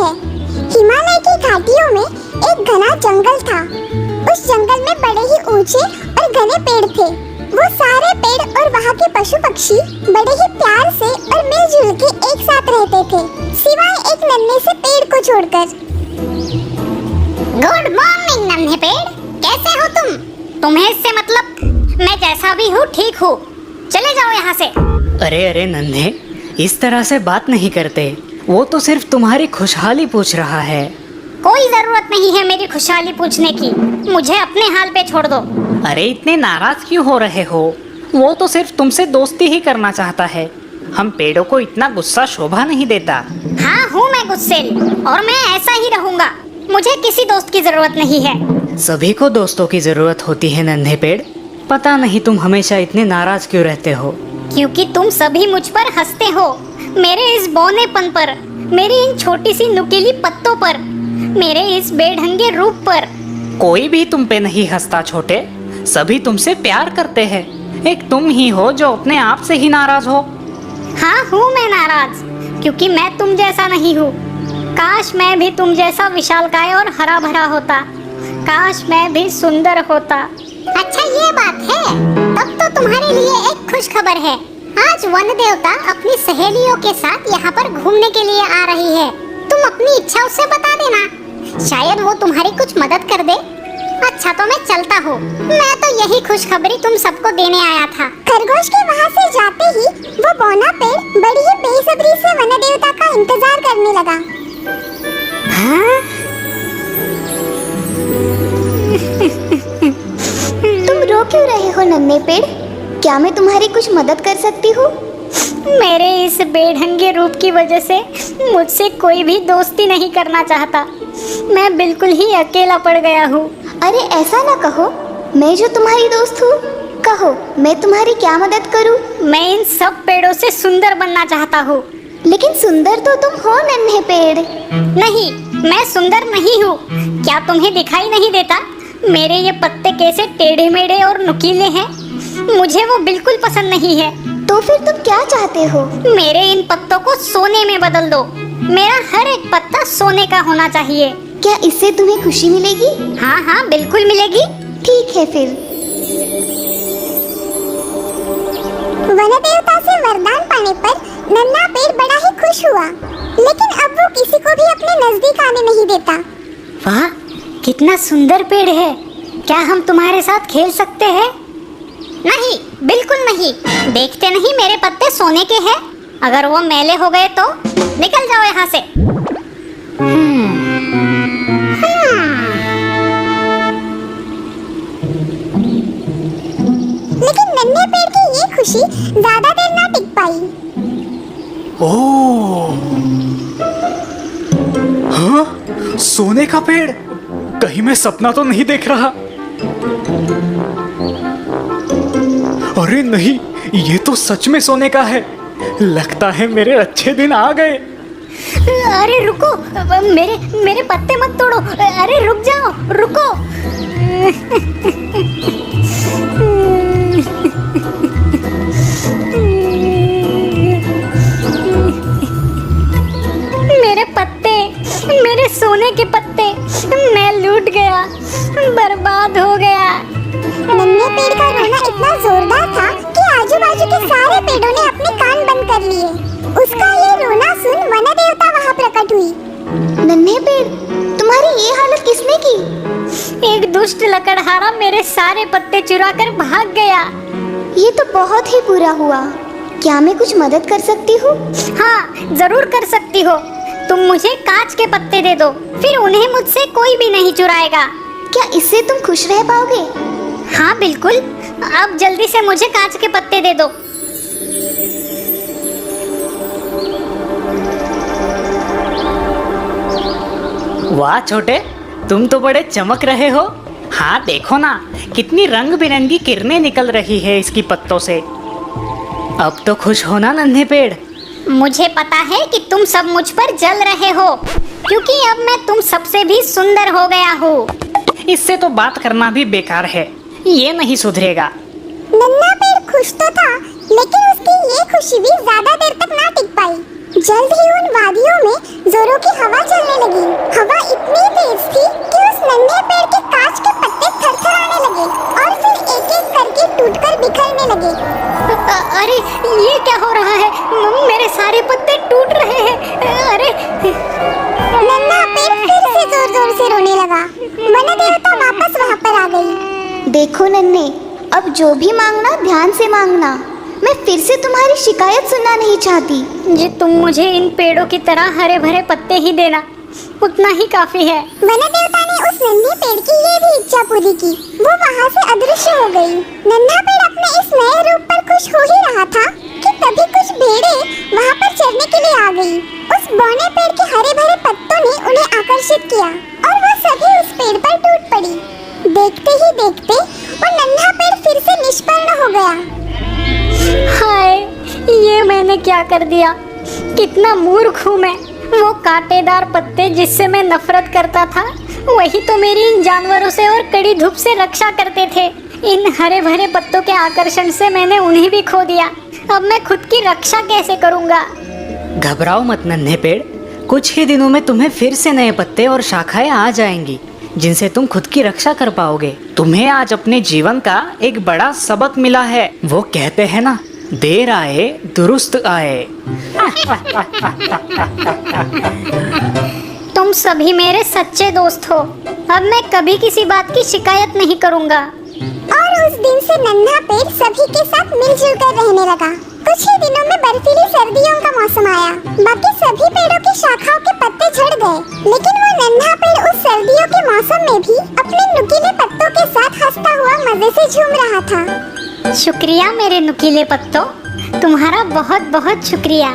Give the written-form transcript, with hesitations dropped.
है। हिमालय की घाटियों में एक घना जंगल था। उस जंगल में बड़े ही ऊंचे और घने पेड़ थे। वो सारे पेड़ और वहाँ के पशु पक्षी बड़े ही प्यार से और मिलजुल के एक साथ रहते थे, सिवाय एक नन्हे से पेड़ को छोड़कर। गुड मॉर्निंग नन्हे पेड़, कैसे हो तुम? तुम्हें इससे मतलब मैं जैसा भी हूँ ठीक हूँ। चले जाओ यहाँ से। अरे अरे नन्हे, इस तरह से बात नहीं करते। वो तो सिर्फ तुम्हारी खुशहाली पूछ रहा है। कोई जरूरत नहीं है मेरी खुशहाली पूछने की। मुझे अपने हाल पे छोड़ दो। अरे इतने नाराज क्यों हो रहे हो? वो तो सिर्फ तुमसे दोस्ती ही करना चाहता है। हम पेड़ों को इतना गुस्सा शोभा नहीं देता। हाँ हूँ मैं गुस्सेल और मैं ऐसा ही रहूँगा। मुझे किसी दोस्त की जरूरत नहीं है। सभी को दोस्तों की जरूरत होती है नन्हे पेड़। पता नहीं तुम हमेशा इतने नाराज क्यों रहते हो? क्योंकि तुम सभी मुझ पर हंसते हो, मेरे इस बौनेपन पर, मेरी इन छोटी सी नुकीली पत्तों पर, मेरे इस बेढंगे रूप पर। कोई भी तुम पे नहीं हंसता छोटे। सभी तुमसे प्यार करते हैं। एक तुम ही हो जो अपने आप से ही नाराज हो। हाँ हूँ मैं नाराज, क्योंकि मैं तुम जैसा नहीं हूँ। काश मैं भी तुम जैसा विशालकाय और हरा भरा होता। काश मैं भी सुंदर होता। अच्छा ये बात है, तब तो तुम्हारे लिए एक खुश खबर है। आज वन देवता अपनी सहेलियों के साथ यहाँ पर घूमने के लिए आ रही है। तुम अपनी इच्छा उससे बता देना, शायद वो तुम्हारी कुछ मदद कर दे। अच्छा तो मैं चलता हूँ। मैं तो यही खुशखबरी तुम सबको देने आया था। खरगोश के वहाँ से जाते ही वो बौना पेड़ बड़ी ही बेसब्री से वन देवता का इंतजार करने लगा। हाँ? तुम रो क्यों रहे हो नन्हे पेड़? क्या मैं तुम्हारी कुछ मदद कर सकती हूँ? मेरे इस बेढंगे रूप की वजह से मुझसे कोई भी दोस्ती नहीं करना चाहता। मैं बिल्कुल ही अकेला पड़ गया हूँ। अरे ऐसा ना कहो, मैं जो तुम्हारी दोस्त हूँ। कहो मैं तुम्हारी क्या मदद करूँ? मैं इन सब पेड़ों से सुंदर बनना चाहता हूँ। लेकिन सुंदर तो तुम हो नन्हे पेड़। नहीं, मैं सुंदर नहीं हूँ। क्या तुम्हें दिखाई नहीं देता? मेरे ये पत्ते कैसे टेढ़े मेढ़े और नुकीले हैं। मुझे वो बिल्कुल पसंद नहीं है। तो फिर तुम क्या चाहते हो? मेरे इन पत्तों को सोने में बदल दो। मेरा हर एक पत्ता सोने का होना चाहिए। क्या इससे तुम्हें खुशी मिलेगी? हाँ हाँ बिल्कुल मिलेगी। ठीक है फिर। वन देवता से वरदान पाने पर नन्हा पेड़ बड़ा ही खुश हुआ, लेकिन अब वो किसी को भी अपने नजदीक आने नहीं देता। वाह, कितना सुंदर पेड़ है। क्या हम तुम्हारे साथ खेल सकते हैं? नहीं, बिल्कुल नहीं। देखते नहीं मेरे पत्ते सोने के हैं? अगर वो मैले हो गए तो निकल जाओ यहाँ से। लेकिन नन्हे पेड़ की ये खुशी ज्यादा देर ना टिक पाई। ओह, हाँ, सोने का पेड़। कहीं मैं सपना तो नहीं देख रहा? अरे नहीं, ये तो सच में सोने का है। लगता है मेरे अच्छे दिन आ गए। अरे रुको, मेरे पत्ते मत तोड़ो। अरे रुक जाओ, रुको। मेरे पत्ते, मेरे सोने के पत्ते, मैं लूट गया, बर्बाद हो गया। नन्हे पेड़ का रोना इतना जोरदार था कि आजू बाजू के सारे पेड़ों ने अपने कान बंद कर लिए। उसका ये रोना सुन वन देवता वहाँ प्रकट हुई। नन्हे पेड़, तुम्हारी ये हालत किसने की? एक दुष्ट लकड़हारा मेरे सारे पत्ते चुरा कर भाग गया। ये तो बहुत ही बुरा हुआ। क्या मैं कुछ मदद कर सकती हूँ? हाँ जरूर कर सकती हो। तुम मुझे कांच के पत्ते दे दो, फिर उन्हें मुझसे कोई भी नहीं चुराएगा। क्या इससे तुम खुश रह पाओगे? हाँ बिल्कुल। अब जल्दी से मुझे कांच के पत्ते दे दो। वाह छोटे, तुम तो बड़े चमक रहे हो। हाँ देखो ना, कितनी रंग बिरंगी किरणें निकल रही है इसकी पत्तों से। अब तो खुश हो ना नन्हे पेड़? मुझे पता है कि तुम सब मुझ पर जल रहे हो, क्योंकि अब मैं तुम सबसे भी सुंदर हो गया हूँ। इससे तो बात करना भी बेकार है। ये नहीं सुधरेगा। नन्हा पेड़ खुश तो था, लेकिन उसकी ये खुशी भी ज्यादा देर तक ना टिक पाई। जल्द ही उन वादियों में जोरों की हवा चलने लगी। हवा इतनी तेज थी कि उस नन्हे पेड़ के कांच के पत्ते थरथराने लगे और फिर एक एक करके टूटकर बिखरने लगे। अरे ये क्या हो रहा है? मेरे सारे पत्ते टूट रहे हैं। अरे नन्हा पेड़ फिर से जोर-जोर से रोने लगा। वन देवता वापस वहाँ पर आ गई। देखो नन्हे, अब जो भी मांगना ध्यान से मांगना। मैं फिर से तुम्हारी शिकायत सुनना नहीं चाहती। जी तुम मुझे इन पेड़ों की तरह हरे भरे पत्ते ही देना, उतना ही काफी है। वन देवता ने उस नन्हे पेड़ की ये भी इच्छा पूरी की। वो वहाँ से अदृश्य हो गई। नन्हा पेड़ अपने इस नए रूप पर खुश हो ही रहा था कि तभी कुछ भेड़ें वहाँ पर चरने के लिए आ गई। उस बौने पेड़ के हरे भरे पत्तों ने उन्हें आकर्षित किया और वो सभी उस पेड़ पर टूट पड़ी। देखते ही देखते वो नन्हा पेड़ फिर से निष्पर्ण हो गया। हाय, ये मैंने क्या कर दिया? कितना मूर्ख हूँ मैं। वो कांटेदार पत्ते जिससे मैं नफरत करता था, वही तो मेरी इन जानवरों से और कड़ी धूप से रक्षा करते थे। इन हरे भरे पत्तों के आकर्षण से मैंने उन्हें भी खो दिया। अब मैं खुद की रक्षा कैसे करूँगा? घबराओ मत नन्हे पेड़, कुछ ही दिनों में तुम्हें फिर से नए पत्ते और शाखाएं आ जाएंगी जिनसे तुम खुद की रक्षा कर पाओगे। तुम्हें आज अपने जीवन का एक बड़ा सबक मिला है। वो कहते हैं ना, देर आए दुरुस्त आए। तुम सभी मेरे सच्चे दोस्त हो। अब मैं कभी किसी बात की शिकायत नहीं करूँगा। और उस दिन से नन्हा पेड़ सभी के साथ मिलजुल कर रहने लगा। कुछ ही दिनों में बर्फीली सर्दियों का मौसम आया। बाकी सभी पेड़ों की शाखाओं के पत्ते झड़ गए, लेकिन वो नन्हा पेड़ उस सर्दियों के मौसम में भी अपने नुकीले पत्तों के साथ हंसता हुआ मजे से झूम रहा था। शुक्रिया मेरे नुकीले पत्तों, तुम्हारा बहुत बहुत शुक्रिया।